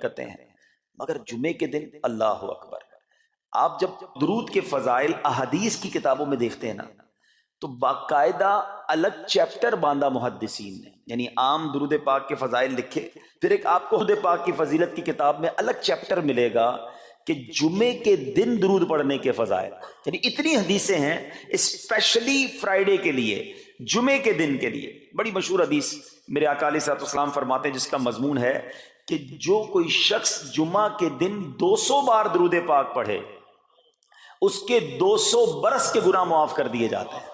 کرتے ہیں، مگر جمعے کے دن اللہ اکبر، آپ جب درود کے فضائل احادیث کی کتابوں میں دیکھتے ہیں نا تو باقاعدہ الگ چیپٹر باندھا محدثین نے، یعنی عام درود پاک کے فضائل لکھے، پھر ایک آپ کو درود پاک کی فضیلت کی کتاب میں الگ چیپٹر ملے گا کہ جمعے کے دن درود پڑھنے کے فضائل، یعنی اتنی حدیثیں ہیں اسپیشلی فرائیڈے کے لیے، جمعے کے دن کے لیے۔ بڑی مشہور حدیث میرے آقا علیہ الصلوۃ والسلام فرماتے ہیں، جس کا مضمون ہے کہ جو کوئی شخص جمعہ کے دن 200 بار درود پاک پڑھے اس کے 200 برس کے گناہ معاف کر دیے جاتے ہیں۔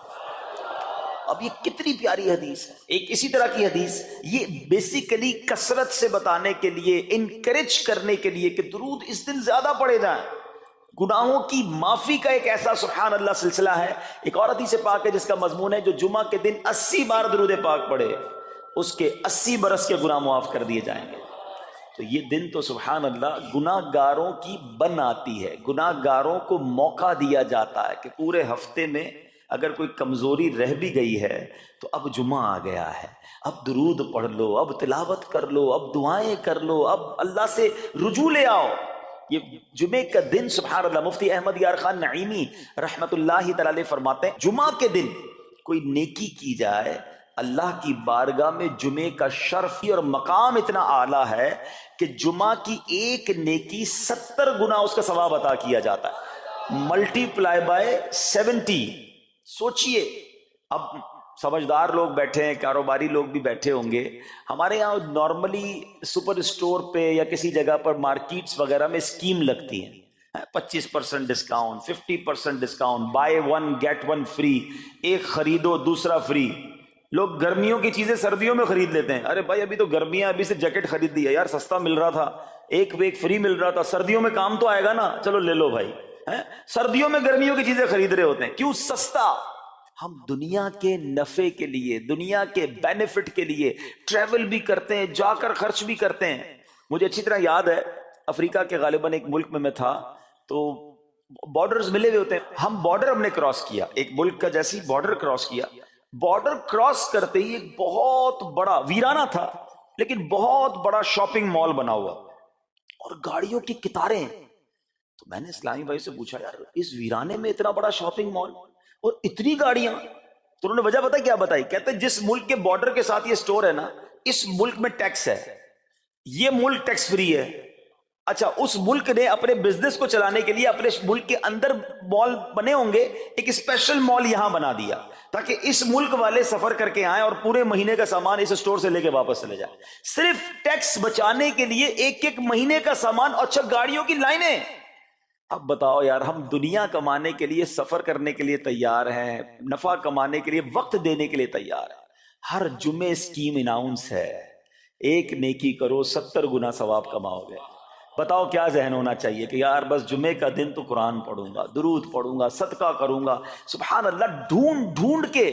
اب یہ کتنی پیاری حدیث ہے۔ ایک اسی طرح کی حدیث یہ بیسیکلی کثرت سے بتانے کے لیے، انکریج کرنے کے لیے کہ درود اس دن زیادہ پڑھے جائیں، گناہوں کی معافی کا ایک ایسا سبحان اللہ سلسلہ ہے۔ ایک اور حدیث پاک ہے جس کا مضمون ہے جو جمعہ کے دن 80 بار درود پاک پڑھے اس کے 80 برس کے گناہ معاف کر دیے جائیں گے۔ تو یہ دن تو سبحان اللہ گناہ گاروں کی بن آتی ہے، گناہ گاروں کو موقع دیا جاتا ہے کہ پورے ہفتے میں اگر کوئی کمزوری رہ بھی گئی ہے تو اب جمعہ آ گیا ہے، اب درود پڑھ لو، اب تلاوت کر لو، اب دعائیں کر لو، اب اللہ سے رجوع لے آؤ۔ یہ جمعے کا دن سبحان اللہ، مفتی احمد یار خان نعیمی رحمت اللہ تعالی فرماتے ہیں جمعہ کے دن کوئی نیکی کی جائے اللہ کی بارگاہ میں جمعے کا شرف اور مقام اتنا اعلیٰ ہے کہ جمعہ کی ایک نیکی 70 گنا اس کا ثواب عطا کیا جاتا ہے، ملٹی پلائی بائی 70۔ سوچئے، اب سمجھدار لوگ بیٹھے ہیں، کاروباری لوگ بھی بیٹھے ہوں گے، ہمارے یہاں نارملی سپر اسٹور پہ یا کسی جگہ پر مارکیٹس وغیرہ میں اسکیم لگتی ہیں، 25% discount, 50% discount, buy one get one free, ایک خریدو دوسرا فری۔ لوگ گرمیوں کی چیزیں سردیوں میں خرید لیتے ہیں، ارے بھائی ابھی تو گرمیاں، ابھی سے جیکٹ خرید لیا یار، سستا مل رہا تھا، ایک ویک فری مل رہا تھا، سردیوں میں کام تو آئے گا نا، چلو لے لو بھائی۔ سردیوں میں گرمیوں کی چیزیں خرید رہے ہوتے ہیں، کیوں؟ سستا۔ ہم دنیا کے نفع کے لیے، دنیا کے بینیفٹ کے لیے ٹریول بھی کرتے ہیں، جا کر خرچ بھی کرتے ہیں۔ مجھے اچھی طرح یاد ہے افریقہ کے غالباً ایک ملک میں تھا، تو بارڈرز ملے ہوئے ہوتے ہیں، ہم بارڈر ہم نے کراس کیا، ایک ملک کا جیسی بارڈر کراس کیا، بارڈر کراس کرتے ہی ایک بہت بڑا ویرانہ تھا لیکن بہت بڑا شاپنگ مال بنا ہوا اور گاڑیوں کی قطاریں۔ تو میں نے اسلامی بھائی سے پوچھا یار اس ویرانے میں اتنا بڑا شاپنگ مال اور اتنی گاڑیاں؟ تو انہوں نے وجہ پتہ کیا بتائی؟ کہتے ہیں جس ملک کے بارڈر کے ساتھ یہ سٹور ہے نا، اس ملک میں ٹیکس ہے، یہ ملک ٹیکس فری ہے۔ اچھا، اس ملک نے اپنے بزنس کو چلانے کے لیے اپنے ملک کے اندر مال بنے ہوں گے، ایک اسپیشل مال یہاں بنا دیا تاکہ اس ملک والے سفر کر کے آئیں اور پورے مہینے کا سامان اس سٹور سے لے کے واپس چلے جائیں، صرف ٹیکس بچانے کے لیے ایک ایک مہینے کا سامان۔ اچھا، گاڑیوں کی لائنیں۔ اب بتاؤ یار، ہم دنیا کمانے کے لیے، سفر کرنے کے لیے تیار ہیں، نفع کمانے کے لیے، وقت دینے کے لیے تیار ہیں، ہر جمعے اسکیم اناؤنس ہے، ایک نیکی کرو 70 گنا ثواب کماؤ گے۔ بتاؤ کیا ذہن ہونا چاہیے کہ یار بس جمعے کا دن تو قرآن پڑھوں گا، درود پڑھوں گا، صدقہ کروں گا۔ سبحان اللہ، ڈھونڈ ڈھونڈ کے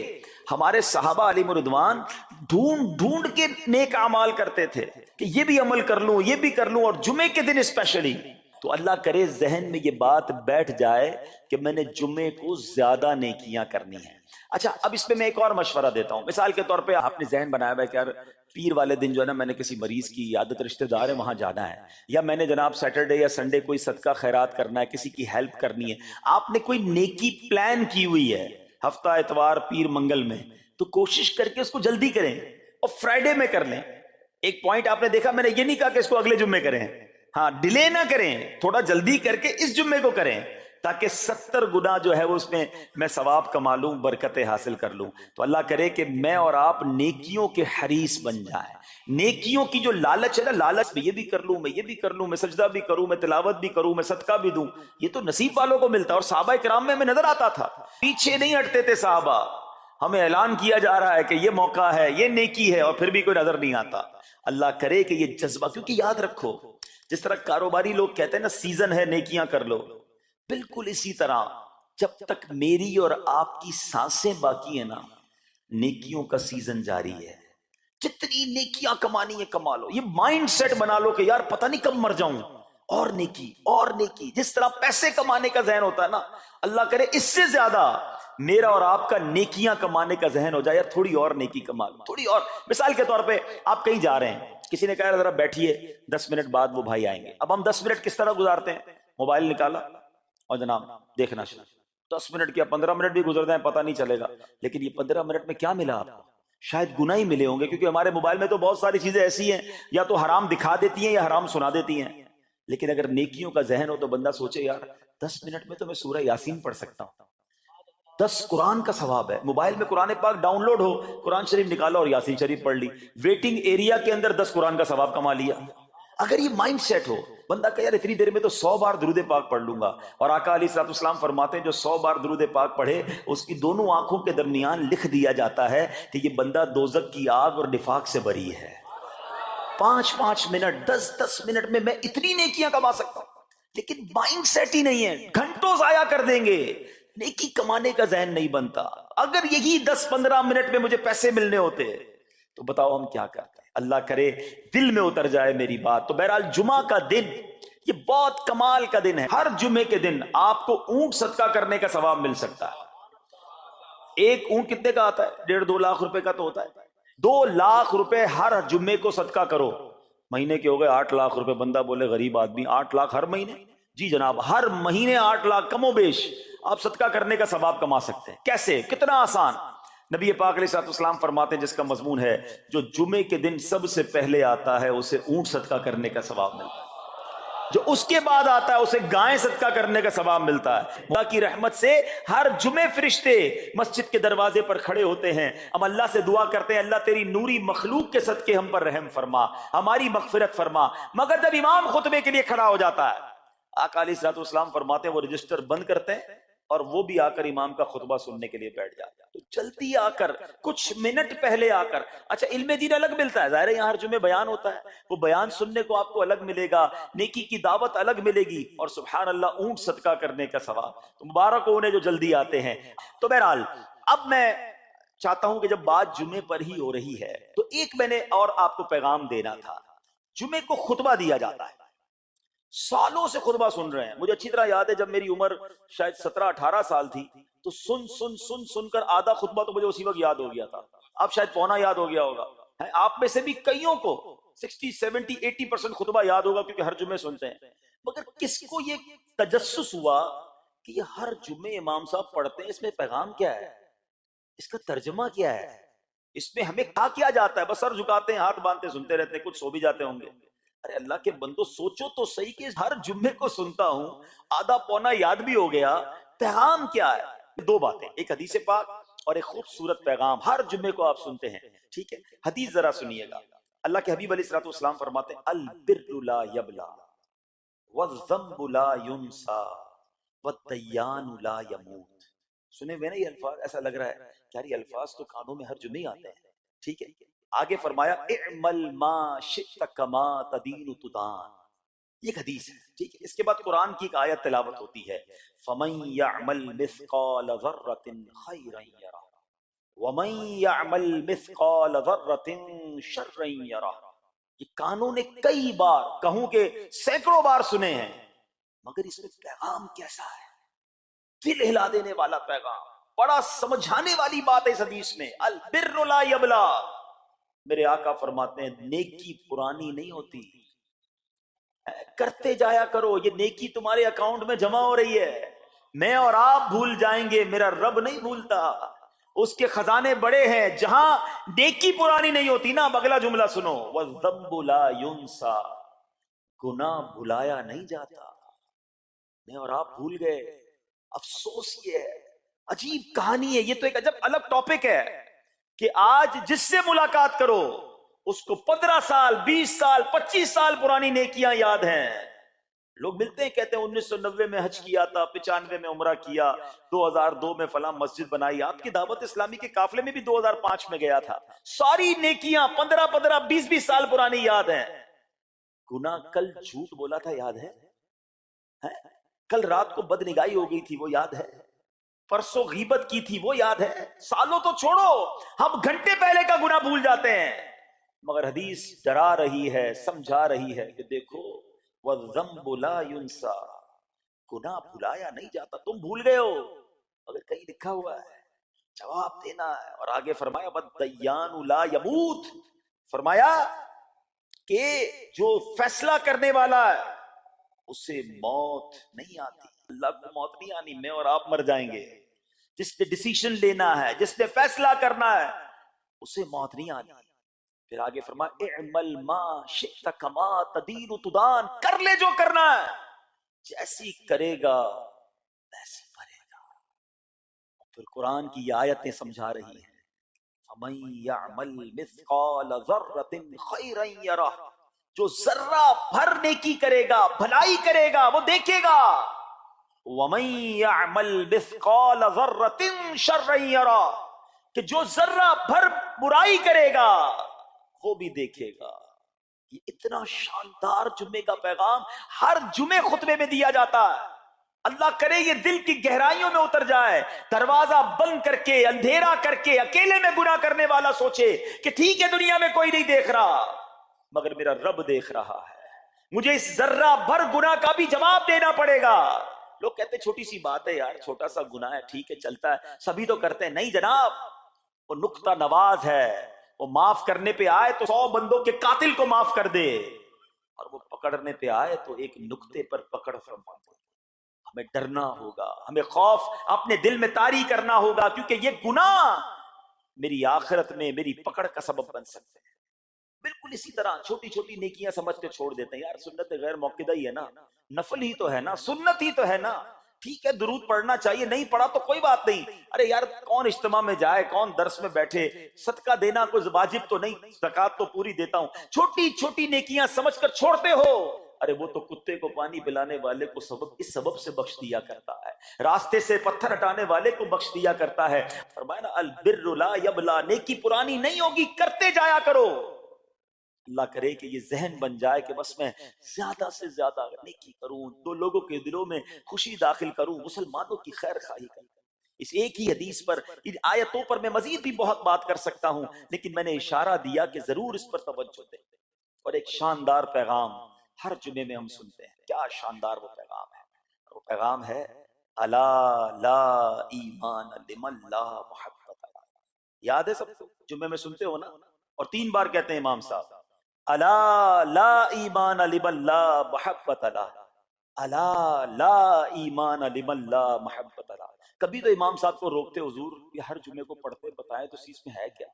ہمارے صحابہ علیہ رضوان ڈھونڈ ڈھونڈ کے نیک اعمال کرتے تھے کہ یہ بھی عمل کر لوں، یہ بھی کر لوں، اور جمعے کے دن اسپیشلی۔ تو اللہ کرے ذہن میں یہ بات بیٹھ جائے کہ میں نے جمعے کو زیادہ نیکیاں کرنی ہیں۔ اچھا، اب اس پہ میں ایک اور مشورہ دیتا ہوں۔ مثال کے طور پہ آپ نے ذہن بنایا ہے کہ یار پیر والے دن جو ہے نا میں نے کسی مریض کی عیادت، رشتہ دار ہے وہاں جانا ہے، یا میں نے جناب سیٹرڈے یا سنڈے کوئی صدقہ خیرات کرنا ہے، کسی کی ہیلپ کرنی ہے۔ آپ نے کوئی نیکی پلان کی ہوئی ہے ہفتہ اتوار پیر منگل میں، تو کوشش کر کے اس کو جلدی کریں اور فرائیڈے میں کر لیں۔ ایک پوائنٹ آپ نے دیکھا، میں نے یہ نہیں کہا کہ اس کو اگلے جمعے کریں، ہاں ڈیلے نہ کریں، تھوڑا جلدی کر کے اس جمعے کو کریں تاکہ 70 گنا جو ہے وہ اس میں ثواب کما لوں، برکتیں حاصل کر لوں۔ تو اللہ کرے کہ میں اور آپ نیکیوں کے حریص بن جائیں۔ نیکیوں کی جو لالچ ہے نا، لالچ میں یہ بھی کر لوں، میں یہ بھی کر لوں، میں سجدہ بھی کروں، میں تلاوت بھی کروں، میں صدقہ بھی دوں، یہ تو نصیب والوں کو ملتا ہے۔ اور صحابہ کرام میں ہمیں نظر آتا تھا، پیچھے نہیں ہٹتے تھے صحابہ، ہمیں اعلان کیا جا رہا ہے کہ یہ موقع ہے، یہ نیکی ہے، اور پھر بھی کوئی نظر نہیں آتا۔ اللہ کرے کہ یہ جذبہ، کیونکہ یاد رکھو جس طرح کاروباری لوگ کہتے ہیں نا سیزن ہے نیکیاں کر لو، بالکل اسی طرح جب تک میری اور آپ کی سانسیں باقی ہیں نا، نیکیوں کا سیزن جاری ہے۔ جتنی نیکیاں کمانی ہے کما لو، یہ مائنڈ سیٹ بنا لو کہ یار پتہ نہیں کب مر جاؤں، اور نیکی اور نیکی۔ جس طرح پیسے کمانے کا ذہن ہوتا ہے نا، اللہ کرے اس سے زیادہ میرا اور آپ کا نیکیاں کمانے کا ذہن ہو جائے، یار تھوڑی اور نیکی کما لو، تھوڑی اور. مثال کے طور پہ آپ کہیں جا رہے ہیں، کسی نے کہا ذرا بیٹھیے 10 منٹ بعد وہ بھائی آئیں گے. اب ہم 10 منٹ کس طرح گزارتے ہیں؟ موبائل نکالا اور جناب دیکھنا شروع. 10 منٹ کیا 15 منٹ بھی گزر جائیں پتہ نہیں چلے گا، لیکن یہ 15 منٹ میں کیا ملا آپ کو؟ شاید گناہ ہی ملے ہوں گے، کیونکہ ہمارے موبائل میں تو بہت ساری چیزیں ایسی ہیں یا تو حرام دکھا دیتی ہیں یا حرام سنا دیتی ہیں. لیکن اگر نیکیوں کا ذہن ہو تو بندہ سوچے یار 10 منٹ میں تو میں سورہ یاسین پڑھ سکتا ہوں، 10 قرآن کا ثواب ہے. موبائل میں قرآن پاک ڈاؤن لوڈ ہو، قرآن شریف نکالا اور یاسین شریف پڑھ لی، ویٹنگ ایریا کے اندر 10 قرآن کا ثواب کما لیا. اگر یہ مائنڈ سیٹ ہو بندہ کہ یار اتنی دیر میں تو 100 بار درود پاک پڑھ لوں گا. اور آقا علیہ الصلوۃ والسلام فرماتے ہیں جو 100 بار درود پاک پڑھے اس کی دونوں آنکھوں کے درمیان لکھ دیا جاتا ہے کہ یہ بندہ دوزخ کی آگ اور نفاق سے بری ہے. 5 منٹ 10 منٹ میں میں اتنی نیکیاں کما سکتا ہوں، لیکن مائنڈ سیٹ ہی نہیں ہے، گھنٹوں ضائع کر دیں گے، نیکی کمانے کا ذہن نہیں بنتا. اگر یہی 10-15 منٹ میں مجھے پیسے ملنے ہوتے تو بتاؤ ہم کیا کرتے. اللہ کرے دل میں اتر جائے میری بات. تو بہرحال جمعہ کا دن یہ بہت کمال کا دن ہے. ہر جمعے کے دن آپ کو اونٹ صدقہ کرنے کا ثواب مل سکتا ہے. ایک اونٹ کتنے کا آتا ہے؟ 1.5-2 لاکھ روپے کا تو ہوتا ہے. 2 لاکھ روپے ہر جمعے کو صدقہ کرو. مہینے کے ہو گئے 8 لاکھ روپے. بندہ بولے غریب آدمی 8 لاکھ ہر مہینے؟ جی جناب، ہر مہینے 8 لاکھ کم و بیش آپ صدقہ کرنے کا ثواب کما سکتے ہیں. کیسے؟ کتنا آسان. نبی پاک علیہ الصلوۃ والسلام فرماتے ہیں جس کا مضمون ہے جو جمعے کے دن سب سے پہلے آتا ہے اسے اونٹ صدقہ کرنے کا ثواب ملتا ہے، جو اس کے بعد آتا ہے اسے گائے صدقہ کرنے کا ثواب ملتا ہے. اللہ کی رحمت سے ہر جمعے فرشتے مسجد کے دروازے پر کھڑے ہوتے ہیں، ہم اللہ سے دعا کرتے ہیں اللہ تیری نوری مخلوق کے صدقے ہم پر رحم فرما، ہماری مغفرت فرما. مگر جب امام خطبے کے لیے کھڑا ہو جاتا ہے آقا علیہ الصلوۃ والسلام فرماتے ہیں وہ رجسٹر بند کرتے ہیں اور وہ بھی آ کر امام کا خطبہ سننے کے لیے بیٹھ جاتا ہے. تو جلدی آ کر کچھ منٹ پہلے آ کر. اچھا علم دین الگ ملتا ہے، ظاہر ہے یہاں ہر جمعے بیان ہوتا ہے، وہ بیان سننے کو آپ کو الگ ملے گا، نیکی کی دعوت الگ ملے گی، اور سبحان اللہ اونٹ صدقہ کرنے کا ثواب. تو مبارک ہو انہیں جو جلدی آتے ہیں. تو بہرحال اب میں چاہتا ہوں کہ جب بات جمعے پر ہی ہو رہی ہے تو ایک میں نے اور آپ کو پیغام دینا تھا. جمعے کو خطبہ دیا جاتا ہے، سالوں سے خطبہ سن رہے ہیں. مجھے اچھی طرح یاد ہے جب میری عمر شاید 17-18 سال تھی تو سن کر آدھا خطبہ تو مجھے اسی وقت یاد ہو گیا تھا. اب شاید پونا یاد ہو گیا ہوگا. آپ میں سے بھی کئیوں کو 60-70-80% خطبہ یاد ہوگا کیونکہ ہر جمعے سنتے ہیں. مگر کس کو یہ تجسس ہوا کہ یہ ہر جمعے امام صاحب پڑھتے ہیں، اس میں پیغام کیا ہے، اس کا ترجمہ کیا ہے، اس میں ہمیں کیا جاتا ہے؟ بس سر جھکاتے ہیں، ہاتھ باندھتے سنتے رہتے ہیں، کچھ سو بھی جاتے ہوں گے. ارے اللہ کے بندو سوچو تو صحیح کہ ہر جمعے کو سنتا ہوں، آدھا پونا یاد بھی ہو گیا، پیغام کیا ہے؟ 2 باتیں، ایک حدیث پاک اور ایک خوبصورت پیغام ہر جمعے کو آپ سنتے ہیں. ٹھیک ہے، حدیث ذرا سنیے گا. اللہ کے حبیب علیہ الصلوۃ والسلام فرماتے ہیں البر لا یبلا والذنب لا ینسا والدیان لا یموت. سنے ہوئے نا یہ الفاظ؟ ایسا لگ رہا ہے کہ یار یہ الفاظ تو کانوں میں ہر جمعے آتے ہیں. ٹھیک ہے، آگے فرمایا اعمل ما شئت کما تدین تدان. یہ حدیث ہے. ٹھیک ہے، اس کے بعد قرآن کی ایک آیت تلاوت ہوتی ہے فمن یعمل مثقال ذرۃ خیرا یرہ ومن یعمل مثقال ذرۃ شرا یرہ. یہ کانوں نے کئی بار، کہوں کہ سینکڑوں بار سنے ہیں، مگر اس میں پیغام کیسا ہے؟ دل ہلا دینے والا پیغام، بڑا سمجھانے والی بات ہے اس حدیث میں. البر لا یبلا. میرے آقا فرماتے ہیں نیکی پرانی نہیں ہوتی، کرتے جایا کرو. یہ نیکی تمہارے اکاؤنٹ میں جمع ہو رہی ہے. میں اور آپ بھول جائیں گے، میرا رب نہیں بھولتا. اس کے خزانے بڑے ہیں. جہاں نیکی پرانی نہیں ہوتی نا، اب اگلا جملہ سنو والذنب لا ینسا. گناہ بھلایا نہیں جاتا. میں اور آپ بھول گئے، افسوس یہ ہے. عجیب کہانی ہے یہ، تو ایک عجب الگ ٹاپک ہے کہ آج جس سے ملاقات کرو اس کو 15 سال 20 سال 25 سال پرانی نیکیاں یاد ہیں. لوگ ملتے ہیں کہتے ہیں 1990 میں حج کیا تھا، 95 میں عمرہ کیا، 2002 میں فلاں مسجد بنائی. آپ کی دعوت اسلامی کے قافلے میں بھی 2005 میں گیا تھا. ساری نیکیاں 15 20 سال پرانی یاد ہیں. گناہ کل جھوٹ بولا تھا یاد ہے؟ کل رات کو بدنگاہی ہو گئی تھی وہ یاد ہے؟ پرسوں غیبت کی تھی وہ یاد ہے؟ سالوں تو چھوڑو، ہم گھنٹے پہلے کا گناہ بھول جاتے ہیں. مگر حدیث ڈرا رہی ہے، سمجھا رہی ہے کہ دیکھو والذنب لا ینسا. گناہ بھلایا نہیں جاتا. تم بھول گئے ہو، اگر کہیں لکھا ہوا ہے جواب دینا ہے. اور آگے فرمایا وَالدَّيَّانُ لَا يَمُوتُ، فرمایا کہ جو فیصلہ کرنے والا ہے اسے موت نہیں آتی. اللہ کو موت نہیں آنی، میں اور آپ مر جائیں گے. جس نے ڈیسیشن لینا ہے، جس نے فیصلہ کرنا ہے، اسے موت نہیں آنی. پھر آگے فرمایا اعمل ما شئت کما تدین تدان، کر لے جو کرنا ہے، جیسی کرے گا ویسی کرے گا. پھر قرآن کی یہ آیتیں سمجھا رہی ہیں فَمَن يَعْمَلْ مِثْقَالَ ذَرَّةٍ خَيْرًا يَرَهُ، جو ذرہ بھر نیکی کرے گا، بھلائی کرے گا، وہ دیکھے گا. وَمَن يَعْمَلْ مِثْقَالَ ذَرَّةٍ شَرًّا يَرَهُ، کہ جو ذرہ بھر برائی کرے گا وہ بھی دیکھے گا. یہ اتنا شاندار جمعے کا پیغام ہر جمعے خطبے میں دیا جاتا ہے. اللہ کرے یہ دل کی گہرائیوں میں اتر جائے. دروازہ بند کر کے، اندھیرا کر کے، اکیلے میں گناہ کرنے والا سوچے کہ ٹھیک ہے دنیا میں کوئی نہیں دیکھ رہا مگر میرا رب دیکھ رہا ہے، مجھے اس ذرہ بھر گناہ کا بھی جواب دینا پڑے گا. لوگ کہتے ہیں چھوٹی سی بات ہے یار، چھوٹا سا گناہ ہے، ٹھیک ہے چلتا ہے، سبھی تو کرتے ہیں. نہیں جناب، وہ نقطہ نواز ہے. وہ معاف کرنے پہ آئے تو 100 بندوں کے قاتل کو معاف کر دے، اور وہ پکڑنے پہ آئے تو ایک نقطے پر پکڑ فرما دے. ہمیں ڈرنا ہوگا، ہمیں خوف اپنے دل میں طاری کرنا ہوگا، کیونکہ یہ گناہ میری آخرت میں میری پکڑ کا سبب بن سکتے ہیں. بالکل اسی طرح چھوٹی چھوٹی نیکیاں سمجھ کے چھوڑ دیتے ہیں. یار سنت غیر موقدہ ہی ہے نا، نفل ہی تو ہے نا، سنت ہی تو ہے نا، ٹھیک ہے درود پڑھنا چاہیے، نہیں پڑھا تو کوئی بات نہیں. ارے یار کون اجتماع میں جائے، کون درس میں بیٹھے، صدقہ دینا کوئی واجب تو نہیں، زکات تو پوری دیتا ہوں. چھوٹی چھوٹی نیکیاں سمجھ کر چھوڑتے ہو. ارے وہ تو کتے کو پانی پلانے والے کو اس سبب سے بخش دیا کرتا ہے، راستے سے پتھر ہٹانے والے کو بخش دیا کرتا ہے. فرمایا نا البر لا یبلا، نیکی پرانی نہیں ہوگی، کرتے جایا کرو. اللہ کرے کہ یہ ذہن بن جائے کہ بس میں زیادہ سے زیادہ نیکی کروں، دو لوگوں کے دلوں میں خوشی داخل کروں، مسلمانوں کی خیر خواہی کروں. اس ایک ہی حدیث پر، ان آیتوں پر میں مزید بھی بہت بات کر سکتا ہوں، لیکن میں نے اشارہ دیا کہ ضرور اس پر توجہ دیں. اور ایک شاندار پیغام ہر جمعے میں ہم سنتے ہیں. کیا شاندار وہ پیغام ہے! وہ پیغام ہے الا لا ایمان لمن لا محبت له. یاد ہے سب کو؟ جمعے میں سنتے ہو نا، اور 3 بار کہتے ہیں امام صاحب الا لا ایمان لمن لا محبت له، الا لا ایمان لمن لا محبت له. کبھی تو امام صاحب کو روکتے حضور یہ ہر جمعے کو پڑھتے بتائیں تو اس میں ہے کیا؟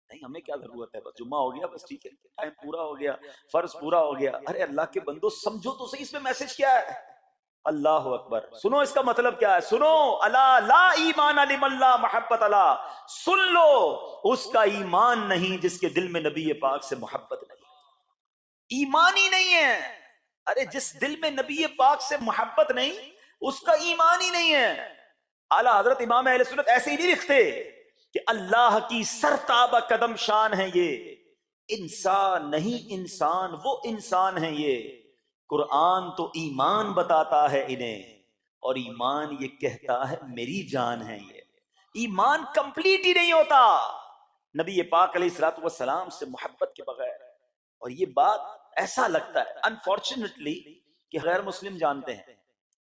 نہیں ہمیں کیا ضرورت ہے، بس جمعہ ہو گیا بس ٹھیک ہے، ٹائم پورا ہو گیا، فرض پورا ہو گیا. ارے اللہ کے بندو سمجھو تو صحیح اس میں میسج کیا ہے. اللہ اکبر، سنو اس کا مطلب کیا ہے، سنو الا لا ایمان لمن لا محبت له، سن لو اس کا ایمان نہیں جس کے دل میں نبی پاک سے محبت نہیں، ایمان ہی نہیں ہے. ارے جس دل میں نبی پاک سے محبت نہیں اس کا ایمان ہی نہیں ہے. اعلیٰ حضرت امام اہل سنت ایسے ہی نہیں لکھتے کہ اللہ کی سرتابہ قدم شان ہے یہ، انسان نہیں انسان، وہ انسان ہے یہ. قرآن تو ایمان بتاتا ہے انہیں، اور ایمان یہ کہتا ہے میری جان ہے یہ. ایمان کمپلیٹ ہی نہیں ہوتا نبی پاک علیہ الصلوۃ والسلام سے محبت کے بغیر. اور یہ بات ایسا لگتا ہے انفارچونیٹلی کہ غیر مسلم جانتے ہیں،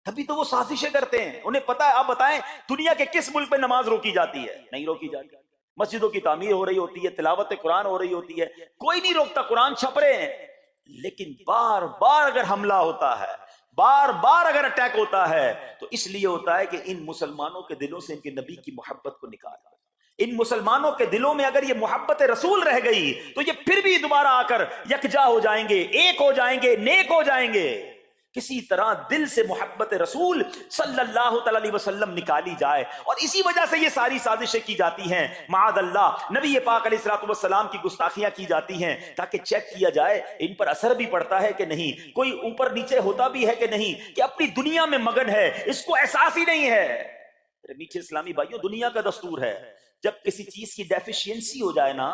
تبھی تو وہ سازشیں کرتے ہیں. انہیں پتا ہے. آپ بتائیں دنیا کے کس ملک میں نماز روکی جاتی ہے؟ نہیں روکی جاتی. مسجدوں کی تعمیر ہو رہی ہوتی ہے، تلاوت قرآن ہو رہی ہوتی ہے، کوئی نہیں روکتا، قرآن چھپ رہے ہیں. لیکن بار بار اگر حملہ ہوتا ہے، بار بار اگر اٹیک ہوتا ہے تو اس لیے ہوتا ہے کہ ان مسلمانوں کے دلوں سے ان کے نبی کی محبت کو نکالا. ان مسلمانوں کے دلوں میں اگر یہ محبت رسول رہ گئی تو یہ پھر بھی دوبارہ آ کر یکجا ہو جائیں گے، ایک ہو جائیں گے، نیک ہو جائیں گے. کسی طرح دل سے محبت رسول صلی اللہ تعالی علیہ وسلم نکالی جائے، اور اسی وجہ سے یہ ساری سازشیں کی جاتی ہیں. معاذ اللہ نبی پاک علیہ الصلوۃ والسلام کی گستاخیاں کی جاتی ہیں تاکہ چیک کیا جائے ان پر اثر بھی پڑتا ہے کہ نہیں، کوئی اوپر نیچے ہوتا بھی ہے کہ نہیں، کہ اپنی دنیا میں مگن ہے، اس کو احساس ہی نہیں ہے. میٹھے اسلامی بھائیوں، دنیا کا دستور ہے جب کسی چیز کی ڈیفیشینسی ہو جائے نا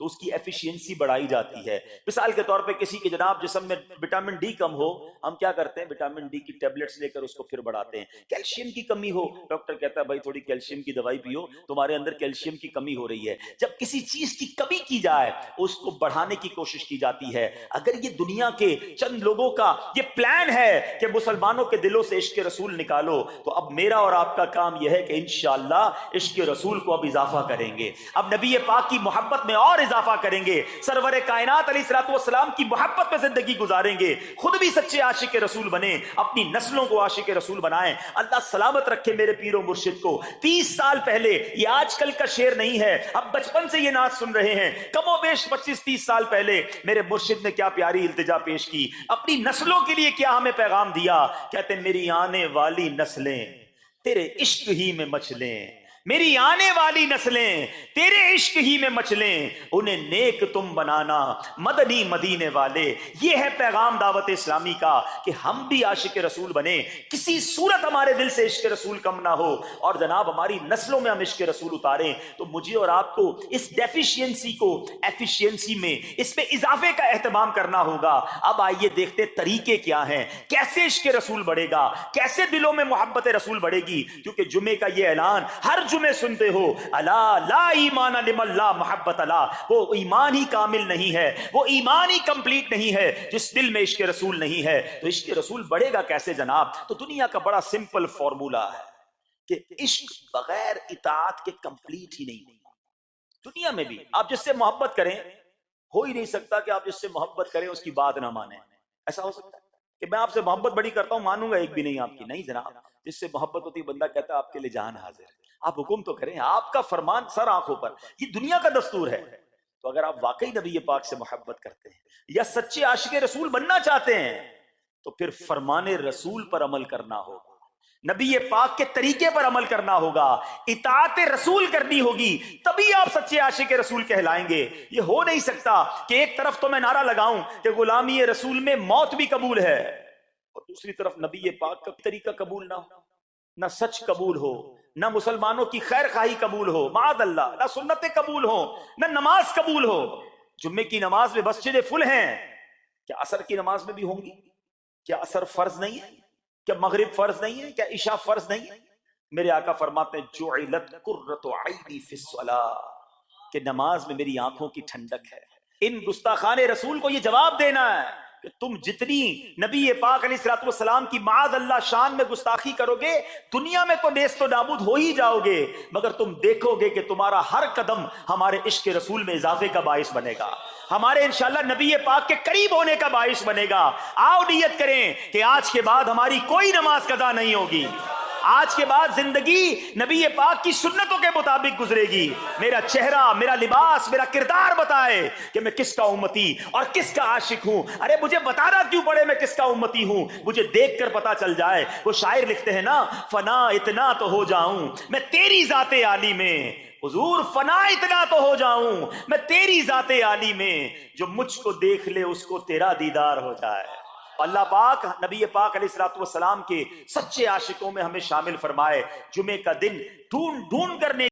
تو اس کی ایفیشینسی بڑھائی جاتی ہے. مثال کے طور پہ کسی کے جناب جسم میں وٹامن ڈی کم ہو, ہم کیا کرتے ہیں, وٹامن ڈی کی ٹیبلٹس لے کر اس کو پھر بڑھاتے ہیں. کیلشیم کی کمی ہو, ڈاکٹر کہتا ہے بھائی تھوڑی کیلشیم کی دوائی پیو, تمہارے اندر کیلشیم کی کمی ہو رہی ہے. جب کسی چیز کی کمی کی جائے اس کو بڑھانے کی کوشش کی جاتی ہے. اگر یہ دنیا کے چند لوگوں کا یہ پلان ہے کہ مسلمانوں کے دلوں سے عشق رسول نکالو, تو اب میرا اور آپ کا کام یہ ہے کہ انشاءاللہ عشق رسول کو اب اضافہ کریں گے, اب نبی پاک کی محبت میں اور اضافہ کریں گے, سرور کائنات علیہ الصلوۃ والسلام کی محبت میں زندگی گزاریں گے, خود بھی سچے عاشق رسول بنیں, اپنی نسلوں کو عاشق رسول بنائیں. اللہ سلامت رکھے میرے پیر و مرشد کو. 30 سال پہلے, یہ آج کل کا شعر نہیں ہے, اب بچپن سے یہ نعت سن رہے ہیں, کم و بیش 25-30 سال پہلے میرے مرشد نے کیا پیاری التجا پیش کی, اپنی نسلوں کے لیے کیا ہمیں پیغام دیا. کہتے ہیں میری آنے والی نسلیں تیرے عشق ہی میں مچلیں, میری آنے والی نسلیں تیرے عشق ہی میں مچلیں, انہیں نیک تم بنانا مدنی مدینے والے. یہ ہے پیغام دعوت اسلامی کا کہ ہم بھی عاشق رسول بنیں, کسی صورت ہمارے دل سے عشق رسول کم نہ ہو, اور جناب ہماری نسلوں میں ہم عشق رسول اتاریں. تو مجھے اور آپ کو اس ڈیفیشینسی کو ایفیشینسی میں, اس میں اضافے کا اہتمام کرنا ہوگا. اب آئیے دیکھتے طریقے کیا ہیں, کیسے عشق رسول بڑھے گا, کیسے دلوں میں محبت رسول بڑھے گی. کیونکہ جمعے کا یہ اعلان ہر میں سنتے ہو, الا لا ایمان لمن لا محبت لا, وہ ایمان ہی کامل نہیں ہے, وہ ایمان ہی کمپلیٹ نہیں ہے جس دل میں عشق رسول نہیں ہے. تو عشق رسول بڑھے گا کیسے جناب؟ تو دنیا کا بڑا سمپل فارمولا ہے کہ عشق بغیر اطاعت کے کمپلیٹ ہی نہیں ہوگا. دنیا میں بھی آپ جس سے محبت کریں, ہو ہی نہیں سکتا کہ آپ جس سے محبت کریں اس کی بات نہ مانیں. ایسا ہو سکتا ہے کہ میں آپ سے محبت بڑی کرتا ہوں, مانوں گا ایک بھی نہیں آپ کی؟ نہیں جناب, جس سے محبت ہوتی ہے بندہ کہتا ہے آپ کے لیے جان حاضر ہے, آپ حکم تو کریں, آپ کا فرمان سر آنکھوں پر. یہ دنیا کا دستور ہے. تو اگر آپ واقعی نبی پاک سے محبت کرتے ہیں یا سچے عاشق رسول بننا چاہتے ہیں, تو پھر فرمان رسول پر عمل کرنا ہوگا, نبی پاک کے طریقے پر عمل کرنا ہوگا, اطاعت رسول کرنی ہوگی, تبھی آپ سچے عاشق رسول کہلائیں گے. یہ ہو نہیں سکتا کہ ایک طرف تو میں نعرہ لگاؤں کہ غلامی رسول میں موت بھی قبول ہے, اور دوسری طرف نبی پاک کا طریقہ قبول نہ ہو, نہ سچ قبول ہو, نہ مسلمانوں کی خیر خواہی قبول ہو, معاذ اللہ, نہ سنتیں قبول ہو, نہ نماز قبول ہو. جمعے کی نماز میں مسجدیں فل ہیں, کیا عصر کی نماز میں بھی ہوں گی؟ کیا عصر فرض نہیں ہے؟ کیا مغرب فرض نہیں ہے؟ کیا عشاء فرض نہیں ہے؟ میرے آقا فرماتے ہیں جعلت قرۃ عینی فی الصلاۃ, کہ نماز میں میری آنکھوں کی ٹھنڈک ہے. ان گستاخان رسول کو یہ جواب دینا ہے کہ تم جتنی نبی پاک علیہ الصلوۃ والسلام کی معاذ اللہ شان میں گستاخی کرو گے, دنیا میں تو نیست و نابود ہو ہی جاؤ گے, مگر تم دیکھو گے کہ تمہارا ہر قدم ہمارے عشق رسول میں اضافے کا باعث بنے گا, ہمارے انشاءاللہ نبی پاک کے قریب ہونے کا باعث بنے گا. آؤ نیت کریں کہ آج کے بعد ہماری کوئی نماز قضا نہیں ہوگی, آج کے بعد زندگی نبی پاک کی سنتوں کے مطابق گزرے گی. میرا چہرہ, میرا لباس, میرا کردار بتائے کہ میں کس کا امتی اور کس کا عاشق ہوں. ارے مجھے بتانا کیوں پڑے میں کس کا امتی ہوں, مجھے دیکھ کر پتا چل جائے. وہ شاعر لکھتے ہیں نا, فنا اتنا تو ہو جاؤں میں تیری ذات عالی میں, حضور فنا اتنا تو ہو جاؤں میں تیری ذات عالی میں, جو مجھ کو دیکھ لے اس کو تیرا دیدار ہو جائے. اللہ پاک نبی پاک علیہ الصلوۃ والسلام کے سچے عاشقوں میں ہمیں شامل فرمائے. جمعے کا دن ڈھونڈ ڈھونڈ کر